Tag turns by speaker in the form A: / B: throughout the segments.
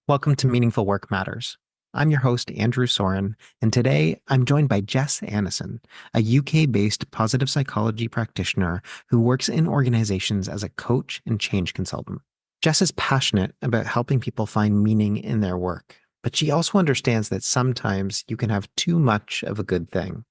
A: Welcome to Meaningful Work Matters. I'm your host, Andrew Soren, and today I'm joined by Jess Annison, a UK-based positive psychology practitioner who works in organizations as a coach and change consultant. Jess is passionate about helping people find meaning in their work, but she also understands that sometimes you can have too much of a good thing.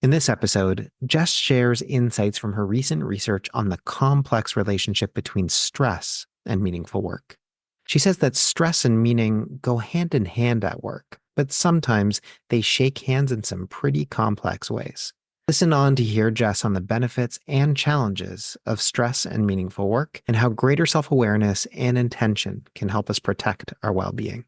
A: In this episode, Jess shares insights from her recent research on the complex relationship between stress and meaningful work. She says that stress and meaning go hand in hand at work, but sometimes they shake hands in some pretty complex ways. Listen on to hear Jess on the benefits and challenges of stress and meaningful work and how greater self-awareness and intention can help us protect our well-being.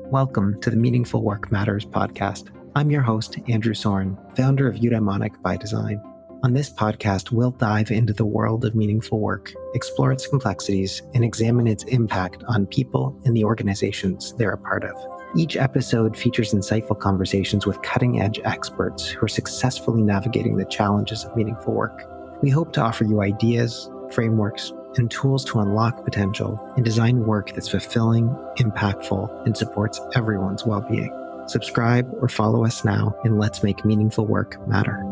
A: Welcome to the Meaningful Work Matters podcast. I'm your host, Andrew Soren, founder of Eudaimonic by Design. On this podcast, we'll dive into the world of meaningful work, explore its complexities, and examine its impact on people and the organizations they're a part of. Each episode features insightful conversations with cutting-edge experts who are successfully navigating the challenges of meaningful work. We hope to offer you ideas, frameworks, and tools to unlock potential and design work that's fulfilling, impactful, and supports everyone's well-being. Subscribe or follow us now, and let's make meaningful work matter.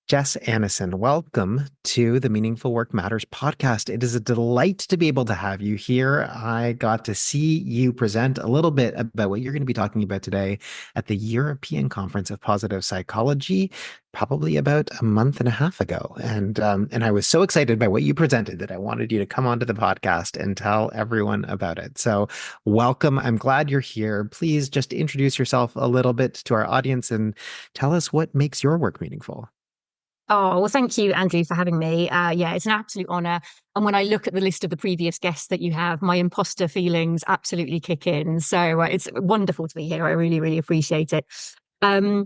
A: Jess Annison, welcome to the Meaningful Work Matters podcast. It is a delight to be able to have you here. I got to see you present a little bit about what you're going to be talking about today at the European Conference of Positive Psychology, probably about a month and a half ago. And I was so excited by what you presented that I wanted you to come onto the podcast and tell everyone about it. So welcome. I'm glad you're here. Please just introduce yourself a little bit to our audience and tell us what makes your work meaningful.
B: Oh, well, thank you, Andrew, for having me. It's an absolute honor. And when I look at the list of the previous guests that you have, my imposter feelings absolutely kick in. So it's wonderful to be here. I really, really appreciate it. As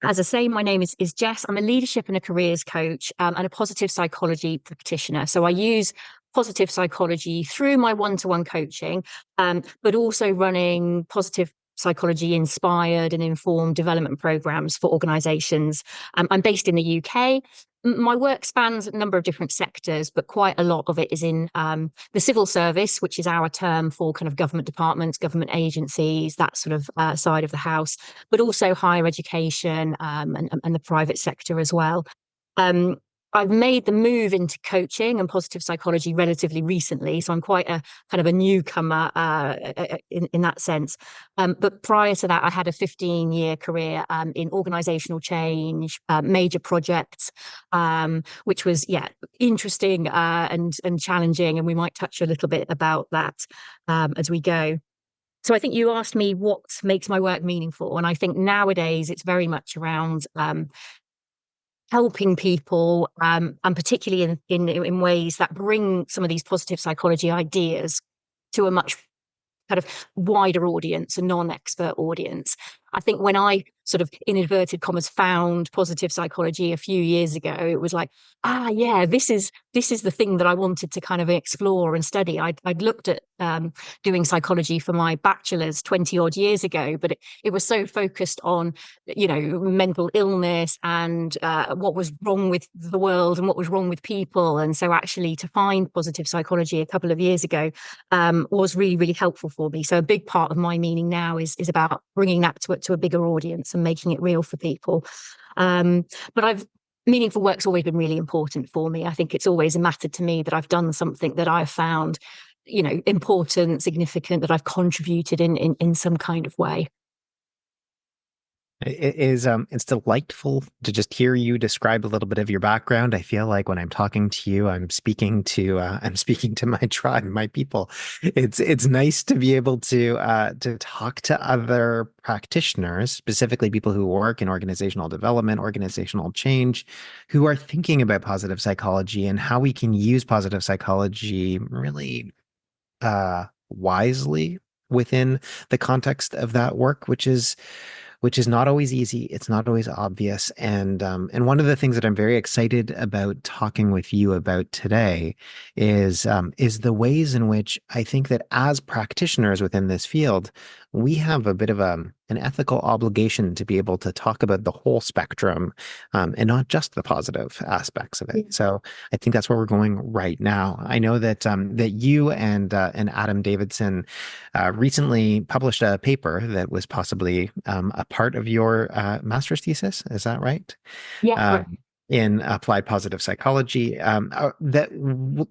B: I say, my name is Jess. I'm a leadership and a careers coach and a positive psychology practitioner. So I use positive psychology through my one-to-one coaching, but also running positive psychology inspired and informed development programs for organizations. I'm based in the UK. My work spans a number of different sectors, but quite a lot of it is in the civil service, which is our term for kind of government departments, government agencies, that sort of side of the house, but also higher education and the private sector as well. I've made the move into coaching and positive psychology relatively recently, so I'm quite a kind of a newcomer in that sense. But prior to that, I had a 15-year career in organizational change, major projects, which was interesting and challenging, and we might touch a little bit about that as we go. So I think you asked me what makes my work meaningful, and I think nowadays it's very much around helping people, and particularly in ways that bring some of these positive psychology ideas to a much kind of wider audience, a non-expert audience. I think when I sort of, in inverted commas, found positive psychology a few years ago, it was like, this is the thing that I wanted to kind of explore and study. I'd looked at doing psychology for my bachelor's 20 odd years ago, but it was so focused on, mental illness and what was wrong with the world and what was wrong with people. And so actually to find positive psychology a couple of years ago was really, really helpful for me. So a big part of my meaning now is about bringing that to a bigger audience and making it real for people. But meaningful work's always been really important for me. I think it's always mattered to me that I've done something that I've found, important, significant, that I've contributed in some kind of way.
A: It's delightful to just hear you describe a little bit of your background. I feel like when I'm talking to you, I'm speaking to my tribe, my people. It's nice to be able to talk to other practitioners, specifically people who work in organizational development, organizational change, who are thinking about positive psychology and how we can use positive psychology really wisely within the context of that work, which is not always easy. It's not always obvious. And one of the things that I'm very excited about talking with you about today is the ways in which I think that as practitioners within this field, we have a bit of an ethical obligation to be able to talk about the whole spectrum, and not just the positive aspects of it.
B: Yeah.
A: So I think that's where we're going right now. I know that that you and Adam Davidson recently published a paper that was possibly a part of your master's thesis. Is that right?
B: Yeah, correct.
A: Um, in applied positive psychology, that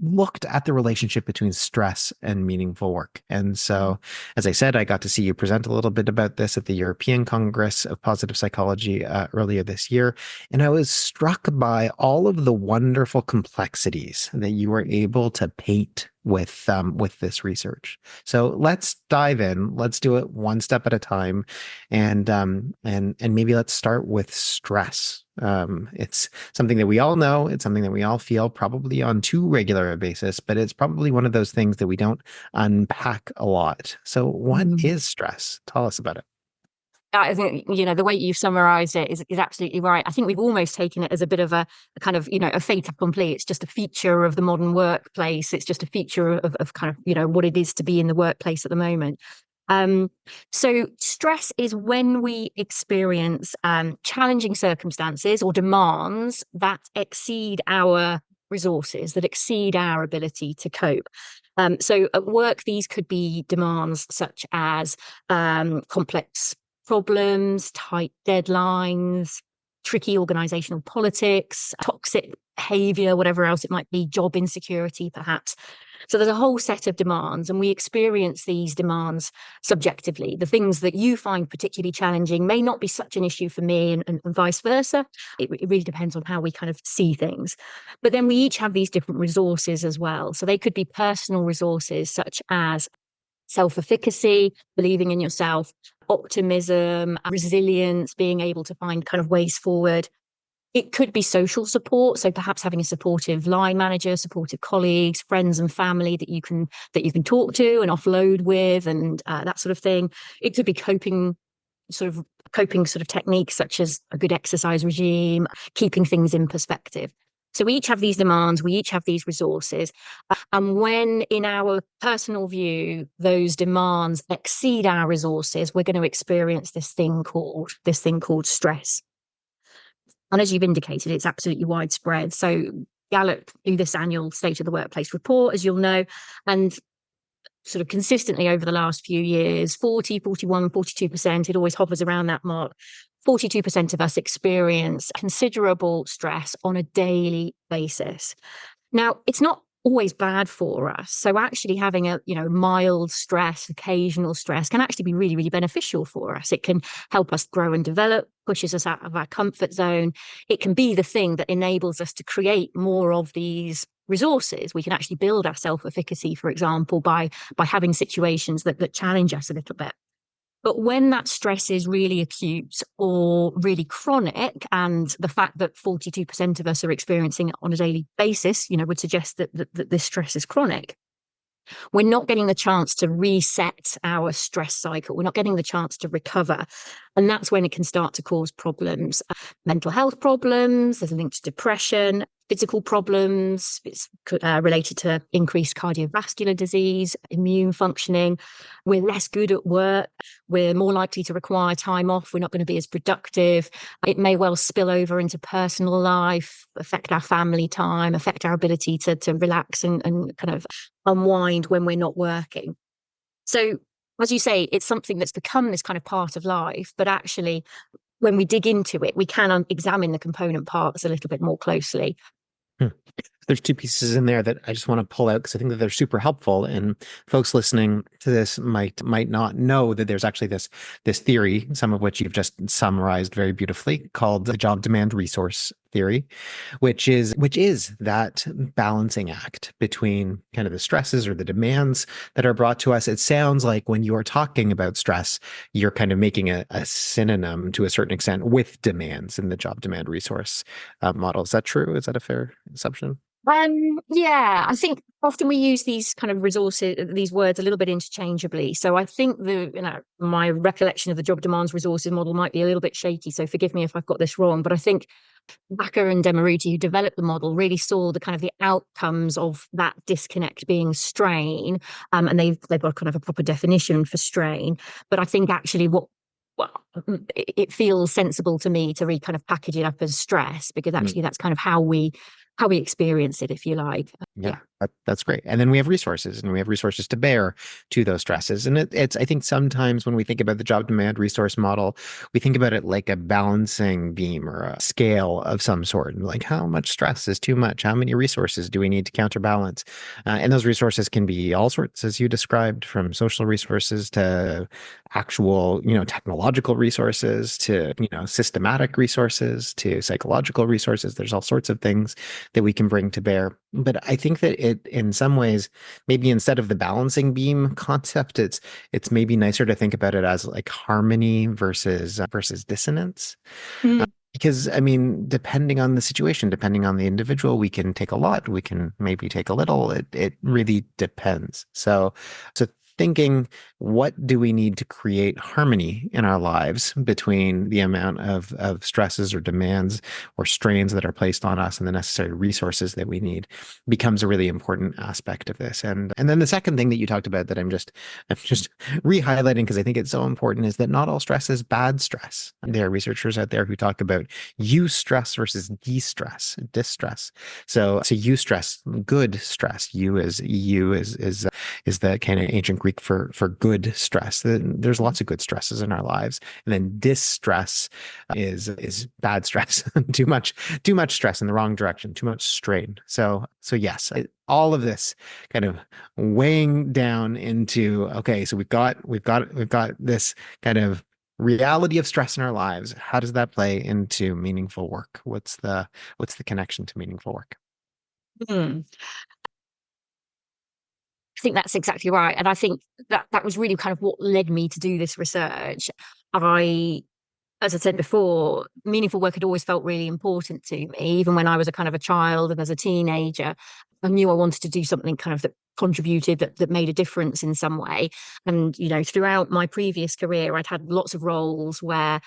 A: looked at the relationship between stress and meaningful work. And so, as I said, I got to see you present a little bit about this at the European Congress of Positive Psychology earlier this year. And I was struck by all of the wonderful complexities that you were able to paint with this research. So let's dive in. Let's do it one step at a time, and maybe let's start with stress. It's something that we all know. It's something that we all feel probably on too regular a basis, but it's probably one of those things that we don't unpack a lot. So, what
B: Mhm.
A: is stress? Tell us about it.
B: I think, the way you've summarized it is absolutely right. I think we've almost taken it as a bit of a kind of, a fait accompli. It's just a feature of the modern workplace. It's just a feature of kind of, what it is to be in the workplace at the moment. Um, so stress is when we experience challenging circumstances or demands that exceed our resources, that exceed our ability to cope. So at work, these could be demands such as complex problems, tight deadlines, tricky organizational politics, toxic behavior, whatever else it might be, job insecurity, perhaps. So there's a whole set of demands, and we experience these demands subjectively. The things that you find particularly challenging may not be such an issue for me, and vice versa. It really depends on how we kind of see things. But then we each have these different resources as well. So they could be personal resources, such as self-efficacy, believing in yourself, optimism, resilience, being able to find kind of ways forward. It could be social support, so perhaps having a supportive line manager, supportive colleagues, friends and family that you can talk to and offload with, and that sort of thing. It could be coping sort of techniques such as a good exercise regime, keeping things in perspective. So we each have these demands, we each have these resources. And when, in our personal view, those demands exceed our resources, we're going to experience this thing called stress. And as you've indicated, it's absolutely widespread. So Gallup do this annual State of the Workplace report, as you'll know, and sort of consistently over the last few years, 40, 41, 42%, it always hovers around that mark. 42% of us experience considerable stress on a daily basis. Now, it's not always bad for us. So actually having a, mild stress, occasional stress can actually be really, really beneficial for us. It can help us grow and develop, pushes us out of our comfort zone. It can be the thing that enables us to create more of these resources. We can actually build our self-efficacy, for example, by having situations that challenge us a little bit. But when that stress is really acute or really chronic, and the fact that 42% of us are experiencing it on a daily basis, would suggest that this stress is chronic, we're not getting the chance to reset our stress cycle. We're not getting the chance to recover. And that's when it can start to cause problems. Mental health problems, there's a link to depression, physical problems, it's related to increased cardiovascular disease, immune functioning. We're less good at work. We're more likely to require time off. We're not going to be as productive. It may well spill over into personal life, affect our family time, affect our ability to relax and kind of unwind when we're not working. So, as you say, it's something that's become this kind of part of life, but actually, when we dig into it, we can examine the component parts a little bit more closely.
A: Hmm. There's two pieces in there that I just want to pull out because I think that they're super helpful, and folks listening to this might not know that there's actually this theory, some of which you've just summarized very beautifully, called the job demand resource theory, which is that balancing act between kind of the stresses or the demands that are brought to us. It sounds like when you're talking about stress, you're kind of making a synonym to a certain extent with demands in the job demand resource model. Is that true? Is that a fair assumption?
B: Yeah, I think Often we use these kind of resources, these words a little bit interchangeably. So I think my recollection of the job demands resources model might be a little bit shaky. So forgive me if I've got this wrong, but I think Bakker and Demaruti, who developed the model, really saw the kind of the outcomes of that disconnect being strain, and they've got kind of a proper definition for strain. But I think actually well, it feels sensible to me to really kind of package it up as stress, because actually that's kind of how we experience it, if you like.
A: Yeah, that's great. And then we have resources, and we have resources to bear to those stresses. And it's, I think sometimes when we think about the job demand resource model, we think about it like a balancing beam or a scale of some sort. And like, how much stress is too much? How many resources do we need to counterbalance? And those resources can be all sorts, as you described, from social resources to actual, technological resources to, systematic resources to psychological resources. There's all sorts of things that we can bring to bear. But I think that it, in some ways, maybe instead of the balancing beam concept, it's maybe nicer to think about it as like harmony versus dissonance.
B: Mm.
A: Because I mean, depending on the situation, depending on the individual, we can take a lot, we can maybe take a little. It really depends. So thinking, what do we need to create harmony in our lives between the amount of stresses or demands or strains that are placed on us and the necessary resources that we need becomes a really important aspect of this. And then the second thing that you talked about that I'm just re-highlighting because I think it's so important is that not all stress is bad stress. There are researchers out there who talk about eustress versus distress. So eustress, good stress. Is the kind of ancient Greek for good stress. There's lots of good stresses in our lives, and then distress is bad stress. too much stress in the wrong direction, too much strain. So yes, all of this kind of weighing down into, okay, so we've got this kind of reality of stress in our lives. How does that play into meaningful work? What's the connection to meaningful work?
B: Mm. I think that's exactly right. And I think that was really kind of what led me to do this research. As I said before, meaningful work had always felt really important to me, even when I was a kind of a child and as a teenager. I knew I wanted to do something kind of that contributed, that made a difference in some way. And, throughout my previous career, I'd had lots of roles where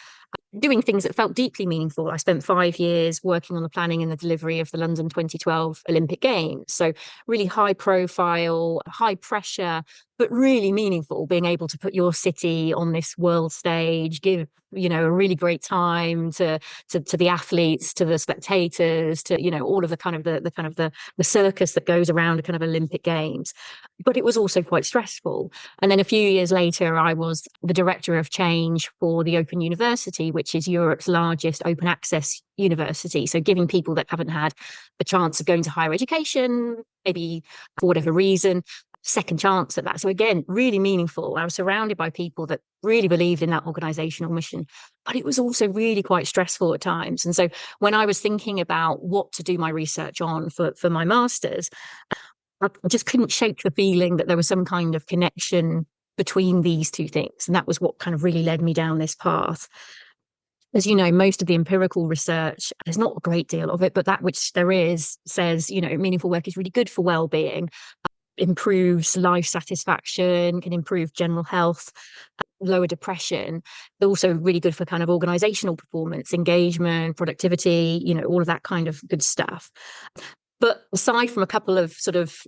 B: doing things that felt deeply meaningful. I spent 5 years working on the planning and the delivery of the London 2012 Olympic Games. So really high profile, high pressure, but really meaningful, being able to put your city on this world stage, give, a really great time to the athletes, to the spectators, to, all of the kind of the circus that goes around a kind of Olympic Games. But it was also quite stressful. And then a few years later, I was the director of change for the Open University, which is Europe's largest open access university. So giving people that haven't had the chance of going to higher education, maybe for whatever reason, second chance at that. So again, really meaningful. I was surrounded by people that really believed in that organizational mission, but it was also really quite stressful at times. And so when I was thinking about what to do my research on for my master's, I just couldn't shake the feeling that there was some kind of connection between these two things. And that was what kind of really led me down this path. As you know, most of the empirical research, there's not a great deal of it, but that which there is says, meaningful work is really good for well-being, improves life satisfaction, can improve general health, lower depression. They're also really good for kind of organizational performance, engagement, productivity, all of that kind of good stuff. But aside from a couple of sort of,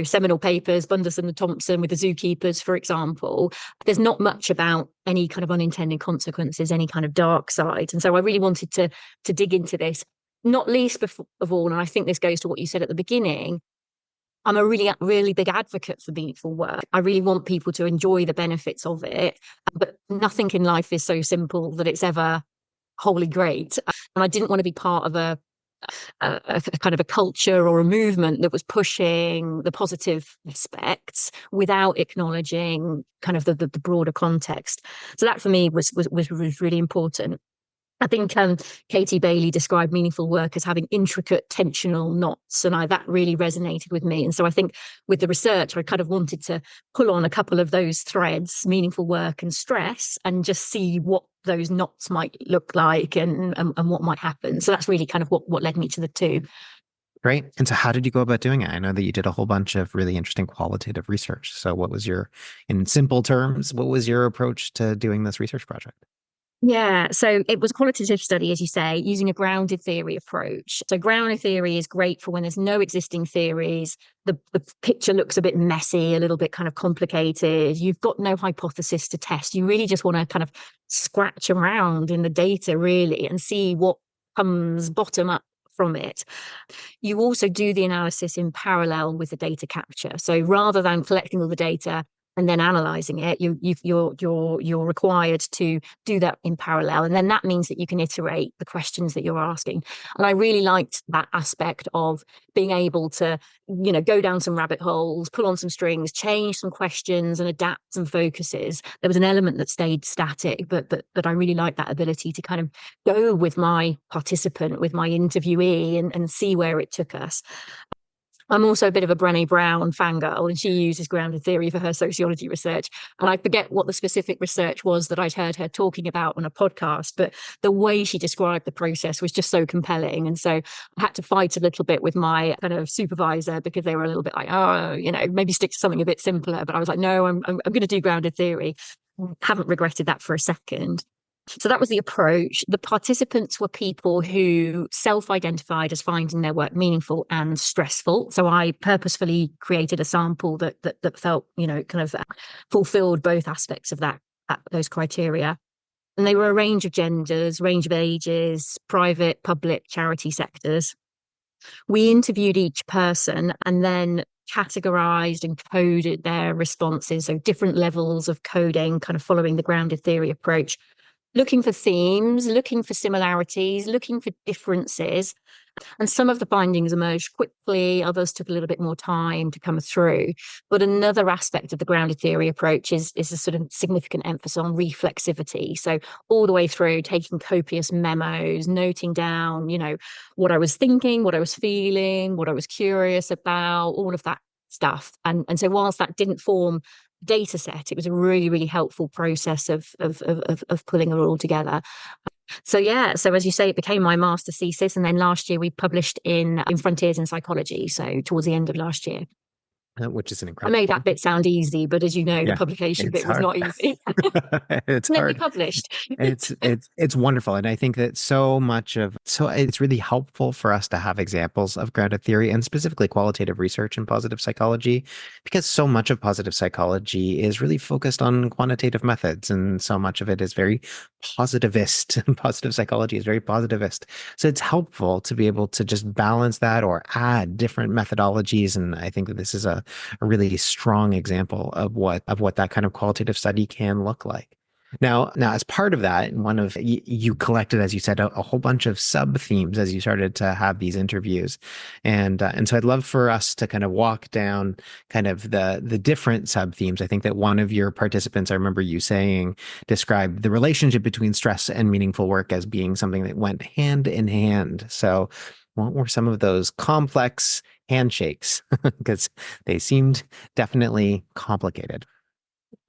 B: seminal papers, Bunderson and Thompson with the zookeepers, for example, there's not much about any kind of unintended consequences, any kind of dark side. And so I really wanted to dig into this, not least of all, and I think this goes to what you said at the beginning, I'm a really big advocate for meaningful work. I really want people to enjoy the benefits of it, but nothing in life is so simple that it's ever wholly great. And I didn't want to be part of a kind of a culture or a movement that was pushing the positive aspects without acknowledging kind of the broader context. So that for me was really important. I think Katie Bailey described meaningful work as having intricate tensional knots, and that really resonated with me. And so I think with the research, I kind of wanted to pull on a couple of those threads, meaningful work and stress, and just see what those knots might look like and what might happen. So that's really kind of what led me to the two.
A: Great. And so how did you go about doing it? I know that you did a whole bunch of really interesting qualitative research. So in simple terms, what was your approach to doing this research project?
B: Yeah, so it was a qualitative study, as you say, using a grounded theory approach. So grounded theory is great for when there's no existing theories. The picture looks a bit messy, a little bit kind of complicated. You've got no hypothesis to test. You really just want to kind of scratch around in the data, really, and see what comes bottom up from it. You also do the analysis in parallel with the data capture. So rather than collecting all the data and then analyzing it, you're required to do that in parallel, and then that means that you can iterate the questions that you're asking. And I really liked that aspect of being able to, go down some rabbit holes, pull on some strings, change some questions, and adapt some focuses. There was an element that stayed static, but I really liked that ability to kind of go with my participant, with my interviewee, and see where it took us. I'm also a bit of a Brené Brown fangirl, and she uses grounded theory for her sociology research. And I forget what the specific research was that I'd heard her talking about on a podcast, but the way she described the process was just so compelling. And so I had to fight a little bit with my kind of supervisor because they were a little bit like, oh, maybe stick to something a bit simpler. But I was like, no, I'm going to do grounded theory. Haven't regretted that for a second. So that was the approach. The participants were people who self-identified as finding their work meaningful and stressful. So I purposefully created a sample that felt, kind of fulfilled both aspects of those criteria. And they were a range of genders, range of ages, private, public, charity sectors. We interviewed each person and then categorized and coded their responses. So different levels of coding, kind of following the grounded theory approach, looking for themes, looking for similarities, looking for differences. And some of the findings emerged quickly, others took a little bit more time to come through. But another aspect of the grounded theory approach is a sort of significant emphasis on reflexivity. So all the way through, taking copious memos, noting down, what I was thinking, what I was feeling, what I was curious about, all of that stuff. And so whilst that didn't form data set, it was a really, really helpful process of pulling it all together. So yeah, so as you say, it became my master thesis, and then last year we published in Frontiers in Psychology, so towards the end of last year.
A: Which is an
B: I
A: incredible
B: made that bit sound easy, but as you know, the
A: Yeah,
B: publication
A: it's
B: bit was
A: hard.
B: not easy.
A: It's
B: And then we
A: hard.
B: published.
A: It's wonderful. And I think that so it's really helpful for us to have examples of grounded theory and specifically qualitative research in positive psychology, because so much of positive psychology is really focused on quantitative methods, and so much of it is very positivist. Positive psychology is very positivist. So it's helpful to be able to just balance that or add different methodologies. And I think that this is a really strong example of what that kind of qualitative study can look like. Now, as part of that, you collected, as you said, a whole bunch of sub themes as you started to have these interviews, and so I'd love for us to kind of walk down kind of the different sub themes. I think that one of your participants, I remember you saying, described the relationship between stress and meaningful work as being something that went hand in hand. So, what were some of those complex handshakes? Because they seemed definitely complicated.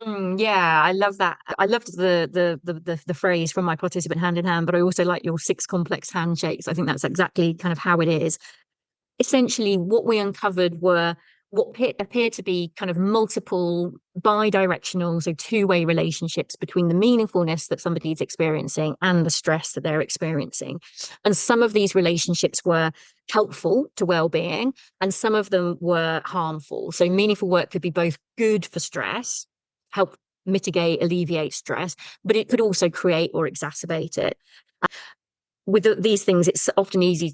B: Yeah, I love that. I loved the phrase from my participant hand in hand, but I also like your six complex handshakes. I think that's exactly kind of how it is. Essentially, what we uncovered were what appeared to be kind of multiple bi-directional, so two-way relationships between the meaningfulness that somebody is experiencing and the stress that they're experiencing. And some of these relationships were helpful to well-being, and some of them were harmful. So meaningful work could be both good for stress, help mitigate, alleviate stress, but it could also create or exacerbate it. With these things, it's often easier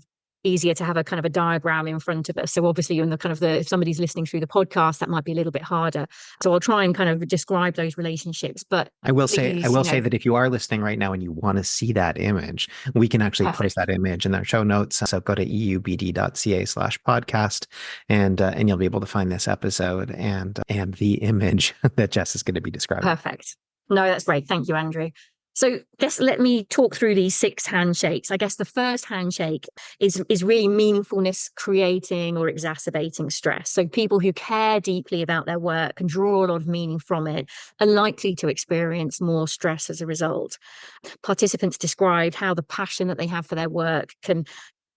B: to have a kind of a diagram in front of us. So obviously, in the kind of if somebody's listening through the podcast, that might be a little bit harder. So I'll try and kind of describe those relationships. But
A: I
B: please,
A: will say that if you are listening right now and you want to see that image, we can actually post
B: perfect.
A: that image in our show notes. So go to eubd.ca/podcast, and you'll be able to find this episode and the image that Jess is going to be describing.
B: Perfect. No, that's great. Thank you, Andrew. So just let me talk through these six handshakes. I guess the first handshake is really meaningfulness creating or exacerbating stress. So people who care deeply about their work and draw a lot of meaning from it are likely to experience more stress as a result. Participants described how the passion that they have for their work can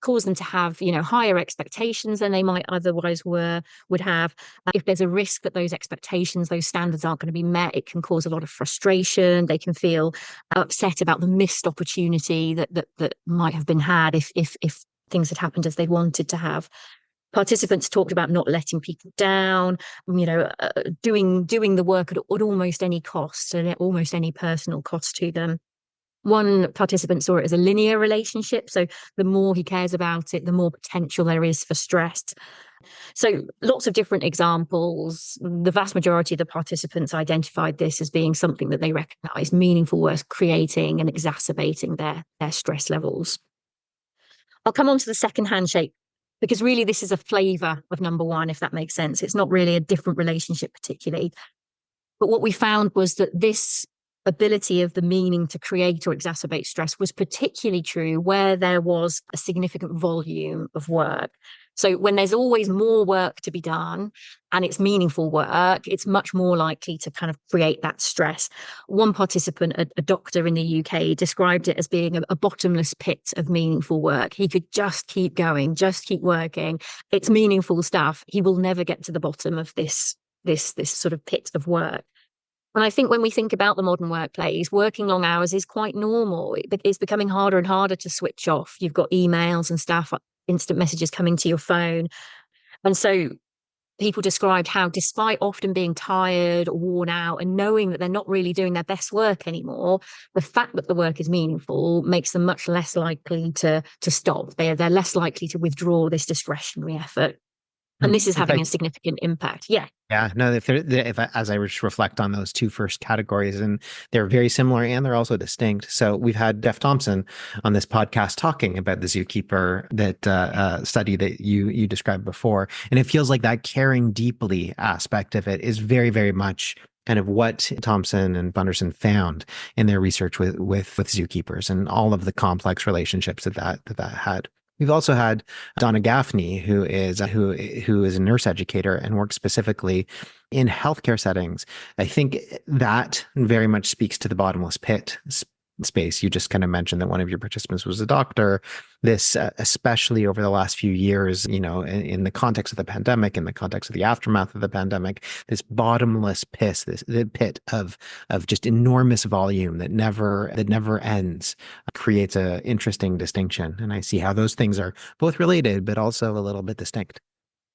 B: cause them to have, higher expectations than they might otherwise would have. If there's a risk that those expectations, those standards aren't going to be met, it can cause a lot of frustration. They can feel upset about the missed opportunity that might have been had if things had happened as they wanted to have. Participants talked about not letting people down, doing the work at almost any cost and at almost any personal cost to them. One participant saw it as a linear relationship. So the more he cares about it, the more potential there is for stress. So lots of different examples. The vast majority of the participants identified this as being something that they recognize meaningful work creating and exacerbating their stress levels. I'll come on to the second handshake because really this is a flavor of number one, if that makes sense. It's not really a different relationship particularly. But what we found was that this ability of the meaning to create or exacerbate stress was particularly true where there was a significant volume of work. So when there's always more work to be done and it's meaningful work, it's much more likely to kind of create that stress. One participant, a doctor in the UK, described it as being a bottomless pit of meaningful work. He could just keep going, just keep working. It's meaningful stuff. He will never get to the bottom of this sort of pit of work. And I think when we think about the modern workplace, working long hours is quite normal. It's becoming harder and harder to switch off. You've got emails and stuff, instant messages coming to your phone. And so people described how, despite often being tired or worn out and knowing that they're not really doing their best work anymore, the fact that the work is meaningful makes them much less likely to stop. They're less likely to withdraw this discretionary effort. And this is having a significant impact. Yeah.
A: Yeah, no, as I reflect on those two first categories, and they're very similar and they're also distinct. So we've had Jeff Thompson on this podcast talking about the zookeeper study that you described before. And it feels like that caring deeply aspect of it is very, very much kind of what Thompson and Bunderson found in their research with zookeepers and all of the complex relationships that had. We've also had Donna Gaffney, who is a nurse educator and works specifically in healthcare settings. I think that very much speaks to the bottomless pit space. You just kind of mentioned that one of your participants was a doctor. This, especially over the last few years, in the context of the pandemic, in the context of the aftermath of the pandemic, this bottomless the pit of just enormous volume that never ends, creates an interesting distinction. And I see how those things are both related, but also a little bit distinct.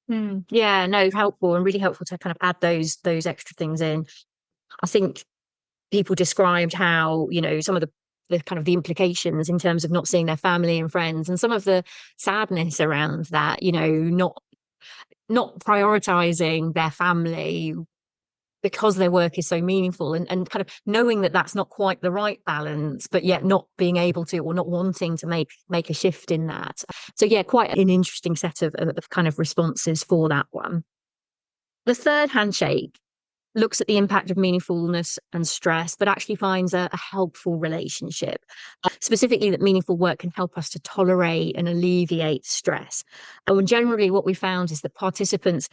B: Yeah, no, helpful and really helpful to kind of add those extra things in. I think people described how, some of the kind of the implications in terms of not seeing their family and friends and some of the sadness around that, not prioritizing their family because their work is so meaningful and kind of knowing that that's not quite the right balance, but yet not being able to or not wanting to make a shift in that. So yeah, quite an interesting set of kind of responses for that one. The third handshake looks at the impact of meaningfulness and stress, but actually finds a helpful relationship. Specifically, that meaningful work can help us to tolerate and alleviate stress. And generally, what we found is that participants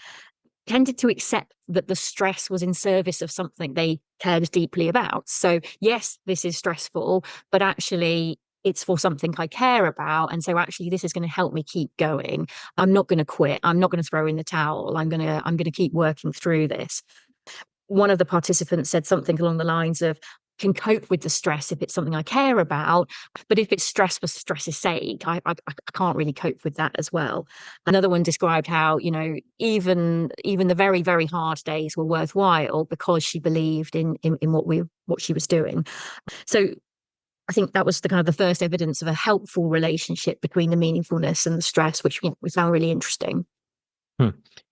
B: tended to accept that the stress was in service of something they cared deeply about. So, yes, this is stressful, but actually, it's for something I care about. And so actually this is going to help me keep going. I'm not going to quit. I'm not going to throw in the towel. I'm going to keep working through this. One of the participants said something along the lines of, can cope with the stress if it's something I care about, but if it's stress for stress's sake, I can't really cope with that as well. Another one described how, even the very, very hard days were worthwhile because she believed in what she was doing. So I think that was the kind of the first evidence of a helpful relationship between the meaningfulness and the stress, which we found really interesting.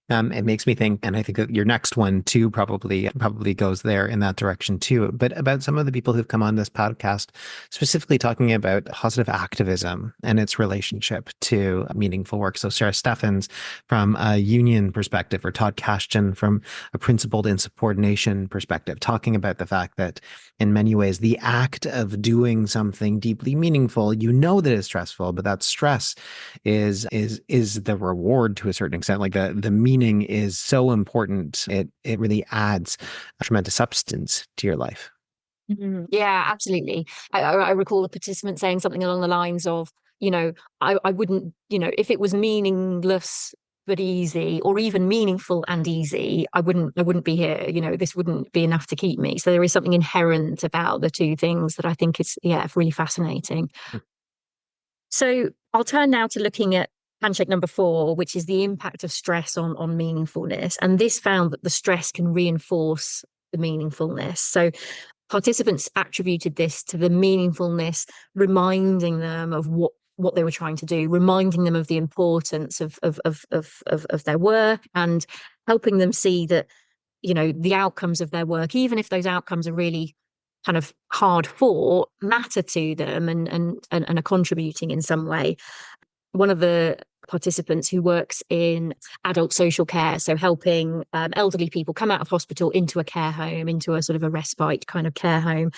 A: It makes me think, and I think that your next one too probably goes there in that direction too, but about some of the people who've come on this podcast, specifically talking about positive activism and its relationship to meaningful work. So Sarah Steffens from a union perspective, or Todd Kashtan from a principled insubordination perspective, talking about the fact that in many ways, the act of doing something deeply meaningful, that is stressful, but that stress is the reward to a certain extent. Like the meaning is so important. It really adds a tremendous substance to your life.
B: Yeah, absolutely. I recall a participant saying something along the lines of, I wouldn't, if it was meaningless but easy, or even meaningful and easy, I wouldn't be here. This wouldn't be enough to keep me. So there is something inherent about the two things that I think is, yeah, really fascinating. So I'll turn now to looking at handshake number 4, which is the impact of stress on meaningfulness. And this found that the stress can reinforce the meaningfulness. So participants attributed this to the meaningfulness, reminding them of what they were trying to do, reminding them of the importance of their work, and helping them see that, the outcomes of their work, even if those outcomes are really kind of hard fought, matter to them and are contributing in some way. One of the participants who works in adult social care, so helping elderly people come out of hospital into a care home, into a sort of a respite kind of care home,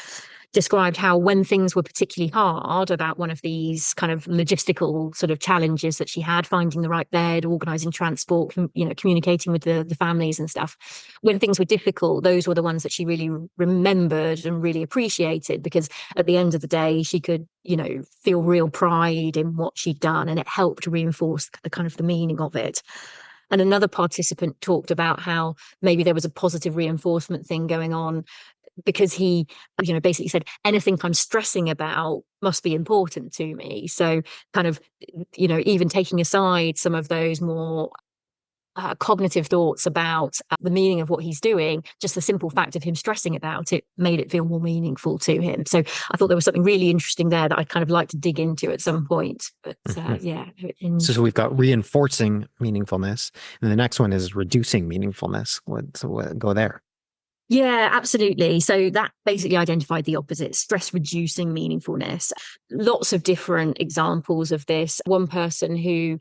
B: described how when things were particularly hard about one of these kind of logistical sort of challenges that she had, finding the right bed, organising transport, communicating with the families and stuff, when things were difficult, those were the ones that she really remembered and really appreciated, because at the end of the day she could feel real pride in what she'd done, and it helped reinforce the kind of the meaning of it. And another participant talked about how maybe there was a positive reinforcement thing going on, because he, basically said, anything I'm stressing about must be important to me. So kind of, even taking aside some of those more cognitive thoughts about the meaning of what he's doing, just the simple fact of him stressing about it made it feel more meaningful to him. So I thought there was something really interesting there that I'd kind of like to dig into at some point. But yeah.
A: So we've got reinforcing meaningfulness, and the next one is reducing meaningfulness. Go there?
B: Yeah, absolutely. So that basically identified the opposite, stress reducing meaningfulness. Lots of different examples of this. One person who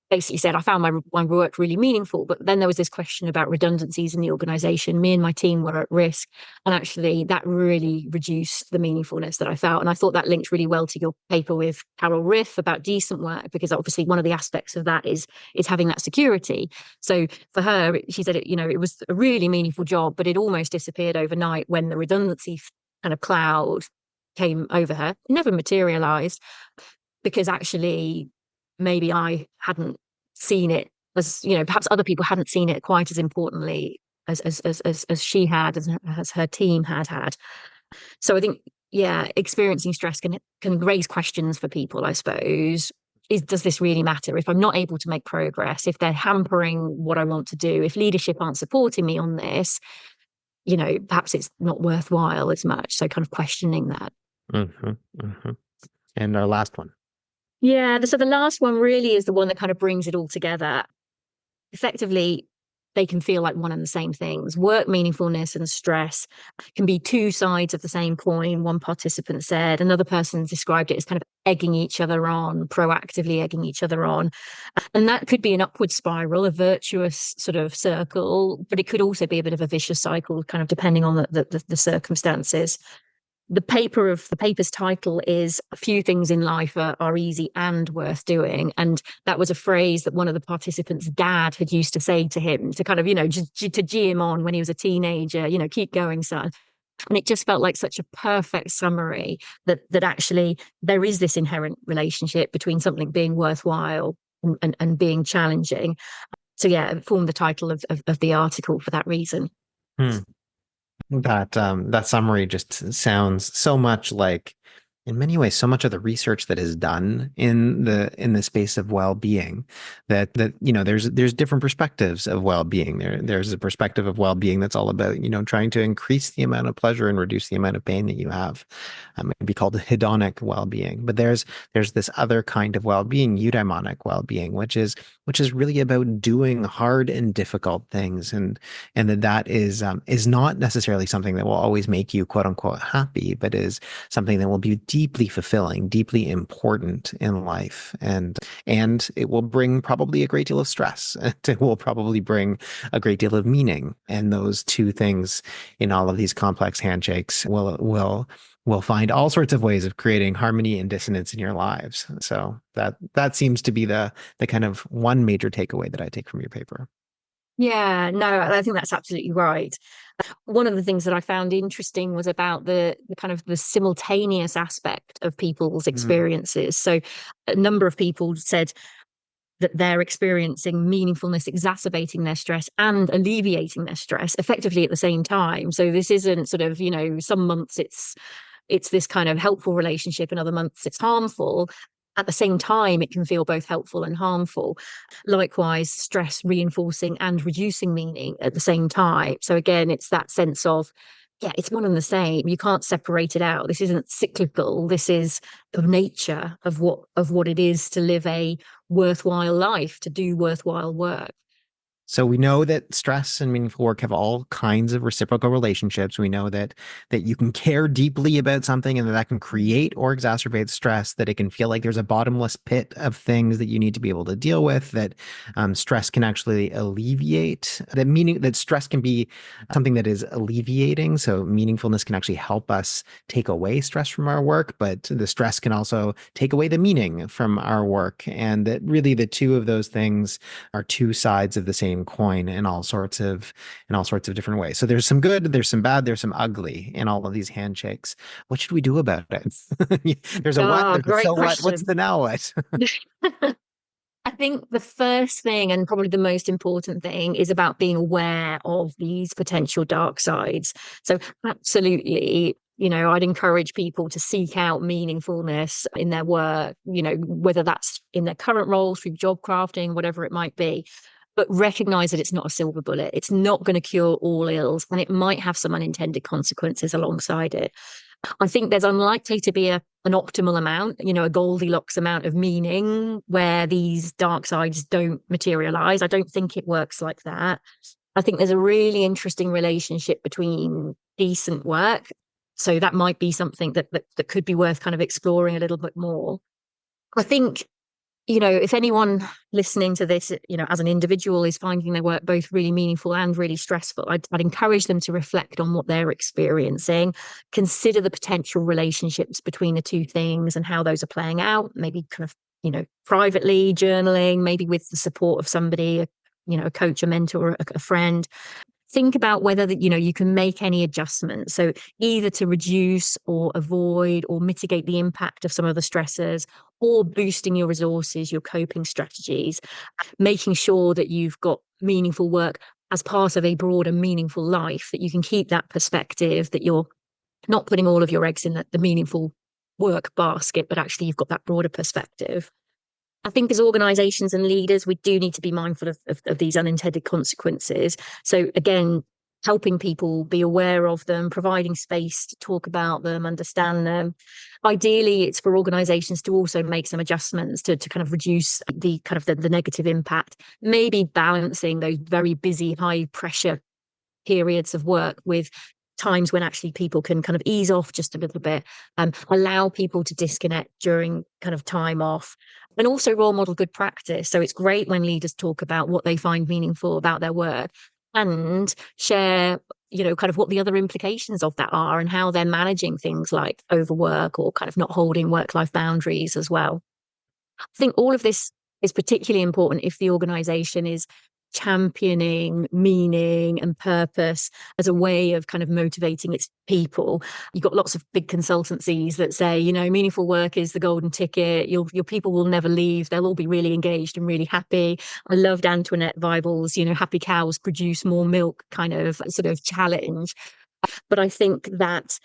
B: basically said, I found my work really meaningful, but then there was this question about redundancies in the organization. Me and my team were at risk, and actually that really reduced the meaningfulness that I felt. And I thought that linked really well to your paper with Carol Riff about decent work, because obviously one of the aspects of that is having that security. So for her, she said it was a really meaningful job, but it almost disappeared overnight when the redundancy kind of cloud came over her. It never materialized, because actually maybe I hadn't seen it as, perhaps other people hadn't seen it quite as importantly as she had, as her team had. So I think, yeah, experiencing stress can raise questions for people, I suppose. Does this really matter? If I'm not able to make progress, if they're hampering what I want to do, if leadership aren't supporting me on this, perhaps it's not worthwhile as much. So kind of questioning that.
A: Mm-hmm, mm-hmm. And our last one.
B: Yeah, so the last one really is the one that kind of brings it all together. Effectively, they can feel like one and the same things. Work meaningfulness and stress can be two sides of the same coin, one participant said. Another person described it as kind of egging each other on, proactively egging each other on. And that could be an upward spiral, a virtuous sort of circle, but it could also be a bit of a vicious cycle, kind of depending on the circumstances. The paper's title is "A Few Things in Life are Easy and Worth Doing," and that was a phrase that one of the participants' dad had used to say to him to kind of to gee him on when he was a teenager. Keep going, son. And it just felt like such a perfect summary that actually there is this inherent relationship between something being worthwhile and being challenging. So yeah, it formed the title of the article for that reason.
A: Hmm. That summary just sounds so much like, in many ways, so much of the research that is done in the space of well-being, that there's different perspectives of well-being. There's a perspective of well-being that's all about trying to increase the amount of pleasure and reduce the amount of pain that you have. It would be called hedonic well-being. But there's this other kind of well-being, eudaimonic well-being, which is really about doing hard and difficult things, and that is not necessarily something that will always make you quote unquote happy, but is something that will be deeply fulfilling, deeply important in life. And it will bring probably a great deal of stress. It will probably bring a great deal of meaning. And those two things in all of these complex handshakes will find all sorts of ways of creating harmony and dissonance in your lives. So that seems to be the kind of one major takeaway that I take from your paper.
B: Yeah, no, I think that's absolutely right. One of the things that I found interesting was about the kind of the simultaneous aspect of people's
A: Mm.
B: experiences. So a number of people said that they're experiencing meaningfulness, exacerbating their stress and alleviating their stress effectively at the same time. So this isn't sort of, some months it's this kind of helpful relationship and other months it's harmful. At the same time, it can feel both helpful and harmful. Likewise, stress reinforcing and reducing meaning at the same time. So again, it's that sense of, yeah, it's one and the same. You can't separate it out. This isn't cyclical. This is the nature of what it is to live a worthwhile life, to do worthwhile work.
A: So we know that stress and meaningful work have all kinds of reciprocal relationships. We know that you can care deeply about something and that can create or exacerbate stress, that it can feel like there's a bottomless pit of things that you need to be able to deal with, that stress can actually alleviate, that meaning that stress can be something that is alleviating. So meaningfulness can actually help us take away stress from our work, but the stress can also take away the meaning from our work. And that really the two of those things are two sides of the same coin in all sorts of different ways. So there's some good, there's some bad, there's some ugly in all of these handshakes. What should we do about it? There's a what,
B: Ah,
A: there's a
B: great
A: so what, what's
B: question.
A: the now what?
B: I think the first thing, and probably the most important thing, is about being aware of these potential dark sides. So, absolutely, I'd encourage people to seek out meaningfulness in their work, whether that's in their current roles, through job crafting, whatever it might be. But recognize that it's not a silver bullet. It's not going to cure all ills, and it might have some unintended consequences alongside it. I think there's unlikely to be an optimal amount, a Goldilocks amount of meaning where these dark sides don't materialize. I don't think it works like that. I think there's a really interesting relationship between decent work. So that might be something that could be worth kind of exploring a little bit more. I think if anyone listening to this, as an individual is finding their work both really meaningful and really stressful, I'd encourage them to reflect on what they're experiencing, consider the potential relationships between the two things and how those are playing out, maybe kind of, privately journaling, maybe with the support of somebody, a coach, a mentor, a friend. Think about whether that you can make any adjustments, so either to reduce or avoid or mitigate the impact of some of the stressors, or boosting your resources, your coping strategies, making sure that you've got meaningful work as part of a broader meaningful life, that you can keep that perspective, that you're not putting all of your eggs in the meaningful work basket, but actually you've got that broader perspective. I think as organizations and leaders, we do need to be mindful of these unintended consequences. So again, helping people be aware of them, providing space to talk about them, understand them. Ideally, it's for organizations to also make some adjustments to kind of reduce the kind of the negative impact, maybe balancing those very busy, high pressure periods of work with times when actually people can kind of ease off just a little bit, allow people to disconnect during kind of time off, and also role model good practice. So it's great when leaders talk about what they find meaningful about their work and share, kind of what the other implications of that are and how they're managing things like overwork or kind of not holding work-life boundaries as well. I think all of this is particularly important if the organization is championing meaning and purpose as a way of kind of motivating its people. You've got lots of big consultancies that say, meaningful work is the golden ticket. Your people will never leave. They'll all be really engaged and really happy. I loved Antoinette Weibel's, happy cows produce more milk kind of sort of challenge. But I think that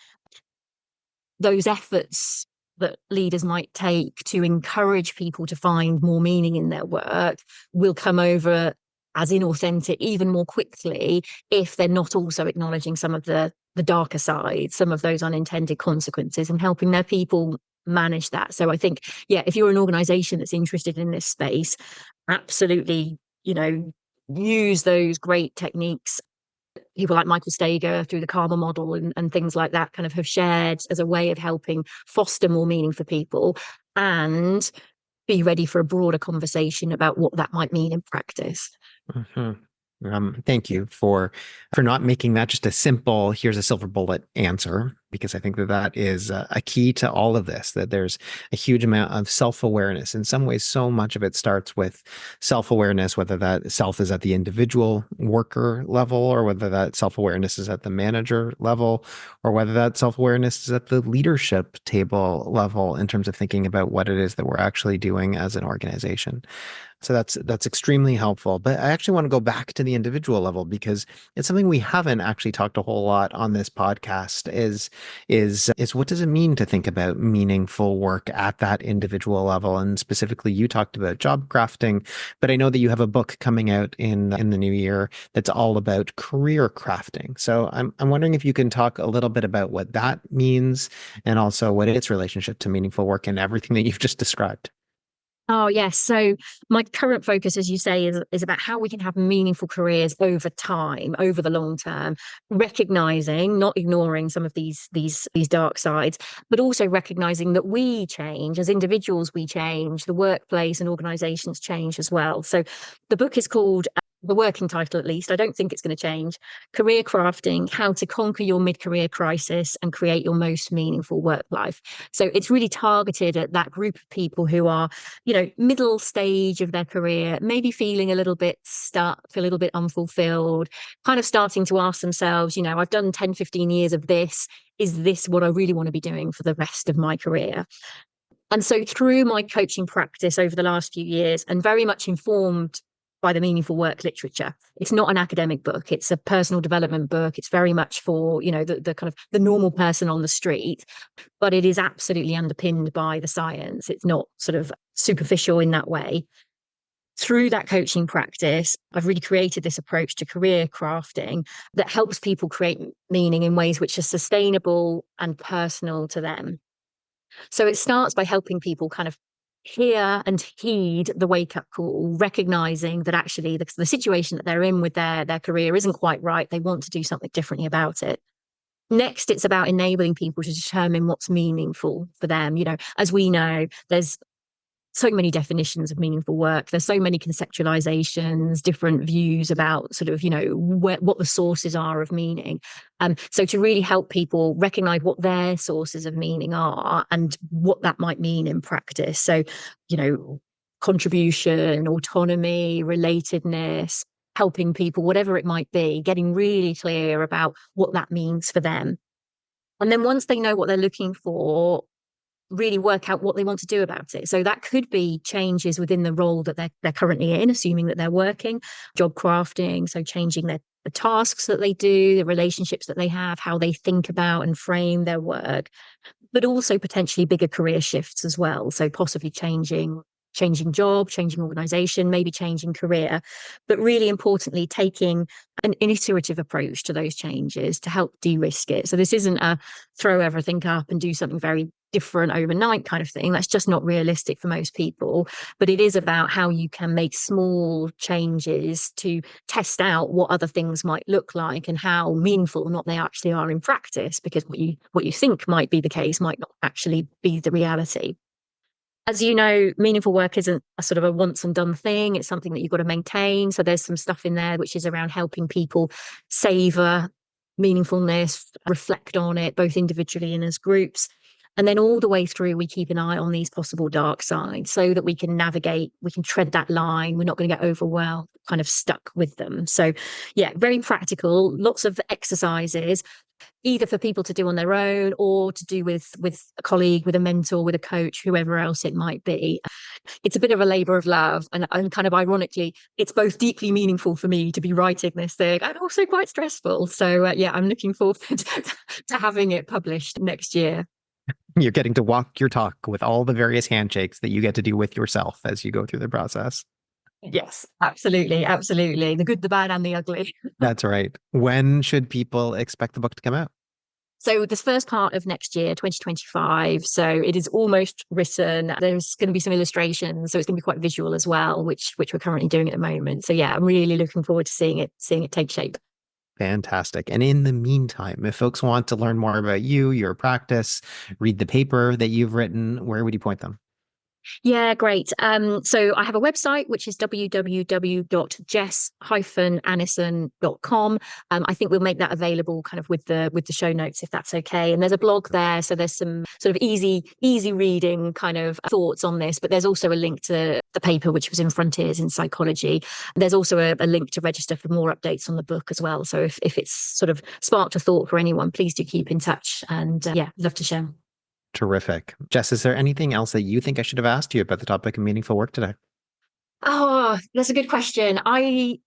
B: those efforts that leaders might take to encourage people to find more meaning in their work will come over as inauthentic even more quickly if they're not also acknowledging some of the darker sides, some of those unintended consequences, and helping their people manage that. So I think, yeah, if you're an organization that's interested in this space, absolutely, use those great techniques people like Michael Steger through the karma model and things like that kind of have shared as a way of helping foster more meaning for people, and be ready for a broader conversation about what that might mean in practice.
A: Mhm. Thank you for not making that just a simple, here's a silver bullet answer. because I think that that is a key to all of this, that there's a huge amount of self-awareness. In some ways, so much of it starts with self-awareness, whether that self is at the individual worker level, or whether that self-awareness is at the manager level, or whether that self-awareness is at the leadership table level in terms of thinking about what it is that we're actually doing as an organization. So that's extremely helpful. But I actually want to go back to the individual level because it's something we haven't actually talked a whole lot on this podcast is what does it mean to think about meaningful work at that individual level? And specifically, you talked about job crafting, but I know that you have a book coming out in the new year that's all about career crafting. So I'm wondering if you can talk a little bit about what that means and also what its relationship to meaningful work and everything that you've just described.
B: Oh, yes. So my current focus, as you say, is about how we can have meaningful careers over time, over the long term, recognizing, not ignoring some of these dark sides, but also recognizing that we change as individuals, we change, the workplace and organizations change as well. So the book is called the working title, at least. I don't think it's going to change. Career Crafting: How to Conquer Your Mid-Career Crisis and Create Your Most Meaningful Work Life. So it's really targeted at that group of people who are, middle stage of their career, maybe feeling a little bit stuck, a little bit unfulfilled, kind of starting to ask themselves, I've done 10, 15 years of this. Is this what I really want to be doing for the rest of my career? And so through my coaching practice over the last few years, and very much informed by the meaningful work literature, it's not an academic book, it's a personal development book. It's very much for, the kind of the normal person on the street, but it is absolutely underpinned by the science. It's not sort of superficial in that way. Through that coaching practice, I've really created this approach to career crafting that helps people create meaning in ways which are sustainable and personal to them. So it starts by helping people kind of hear and heed the wake up call, recognizing that actually the situation that they're in with their career isn't quite right. They want to do something differently about it. Next, it's about enabling people to determine what's meaningful for them. As we know, there's so many definitions of meaningful work. There's so many conceptualizations, different views about sort of, what the sources are of meaning. So to really help people recognize what their sources of meaning are and what that might mean in practice. So, contribution, autonomy, relatedness, helping people, whatever it might be, getting really clear about what that means for them. And then once they know what they're looking for, really work out what they want to do about it. So that could be changes within the role that they're currently in, assuming that they're working, job crafting, so changing the tasks that they do, the relationships that they have, how they think about and frame their work, but also potentially bigger career shifts as well. So possibly changing job, changing organization, maybe changing career, but really importantly, taking an iterative approach to those changes to help de-risk it. So this isn't a throw everything up and do something very different overnight kind of thing. That's just not realistic for most people. But it is about how you can make small changes to test out what other things might look like and how meaningful or not they actually are in practice, because what you think might be the case might not actually be the reality. As you know, meaningful work isn't a sort of a once and done thing. It's something that you've got to maintain. So there's some stuff in there which is around helping people savor meaningfulness, reflect on it, both individually and as groups. And then all the way through, we keep an eye on these possible dark sides so that we can navigate, we can tread that line. We're not going to get overwhelmed, kind of stuck with them. So yeah, very practical, lots of exercises, either for people to do on their own or to do with a colleague, with a mentor, with a coach, whoever else it might be. It's a bit of a labor of love, and kind of ironically, it's both deeply meaningful for me to be writing this thing and also quite stressful. So yeah, I'm looking forward to having it published next year.
A: You're getting to walk your talk with all the various handshakes that you get to do with yourself as you go through the process.
B: Yes, absolutely, absolutely. The good, the bad, and the ugly.
A: That's right. When should people expect the book to come out?
B: So this first part of next year, 2025. So it is almost written. There's going to be some illustrations, so it's going to be quite visual as well, which we're currently doing at the moment. So yeah, I'm really looking forward to seeing it take shape.
A: Fantastic. And in the meantime, if folks want to learn more about you, your practice, read the paper that you've written, where would you point them?
B: Yeah, great. So I have a website which is www.jess-annison.com. I think we'll make that available kind of with the show notes if that's okay. And there's a blog there, so there's some sort of easy reading kind of thoughts on this. But there's also a link to the paper which was in Frontiers in Psychology. There's also a link to register for more updates on the book as well. So if it's sort of sparked a thought for anyone, please do keep in touch. And yeah, love to share.
A: Terrific. Jess, is there anything else that you think I should have asked you about the topic of meaningful work today?
B: Oh, that's a good question. The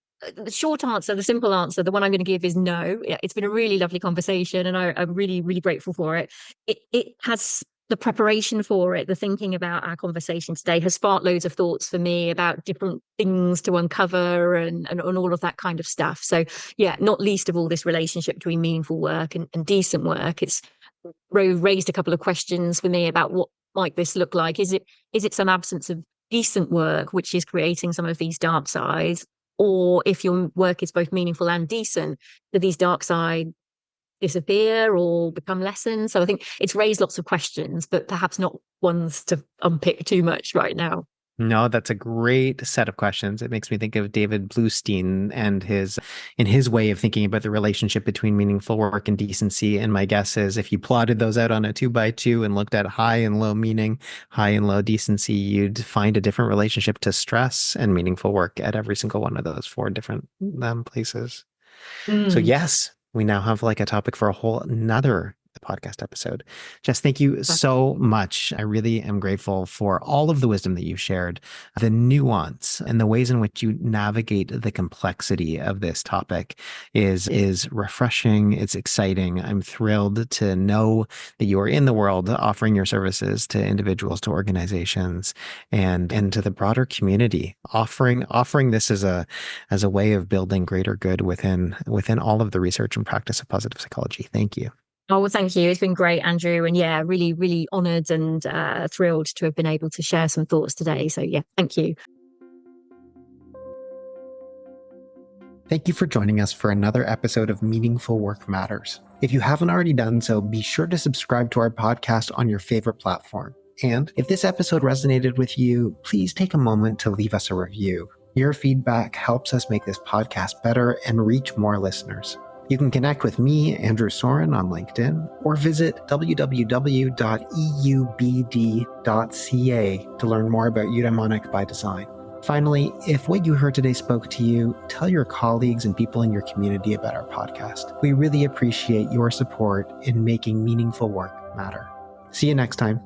B: short answer, the simple answer, the one I'm going to give is no. It's been a really lovely conversation, and I'm really grateful for it. It has the preparation for it, the thinking about our conversation today has sparked loads of thoughts for me about different things to uncover and all of that kind of stuff. So yeah, not least of all this relationship between meaningful work and decent work. It's raised a couple of questions for me about what might this look like. Is it some absence of decent work which is creating some of these dark sides, or if your work is both meaningful and decent, do these dark sides disappear or become lessened? So I think it's raised lots of questions, but perhaps not ones to unpick too much right now.
A: No, that's a great set of questions. It makes me think of David Bluestein and his way of thinking about the relationship between meaningful work and decency. And my guess is if you plotted those out on a 2 by 2 and looked at high and low meaning, high and low decency, you'd find a different relationship to stress and meaningful work at every single one of those four different places. So
B: Mm.
A: yes, we now have like a topic for a whole another podcast episode. Jess, thank you so much. I really am grateful for all of the wisdom that you shared, the nuance and the ways in which you navigate the complexity of this topic is refreshing. It's exciting. I'm thrilled to know that you are in the world offering your services to individuals, to organizations, and to the broader community, offering this as a way of building greater good within all of the research and practice of positive psychology. Thank you.
B: Oh, well, thank you. It's been great, Andrew. And yeah, really honoured and thrilled to have been able to share some thoughts today. So yeah, thank you.
A: Thank you for joining us for another episode of Meaningful Work Matters. If you haven't already done so, be sure to subscribe to our podcast on your favorite platform. And if this episode resonated with you, please take a moment to leave us a review. Your feedback helps us make this podcast better and reach more listeners. You can connect with me, Andrew Soren, on LinkedIn, or visit www.eubd.ca to learn more about eudaimonic by design. Finally, if what you heard today spoke to you, tell your colleagues and people in your community about our podcast. We really appreciate your support in making meaningful work matter. See you next time.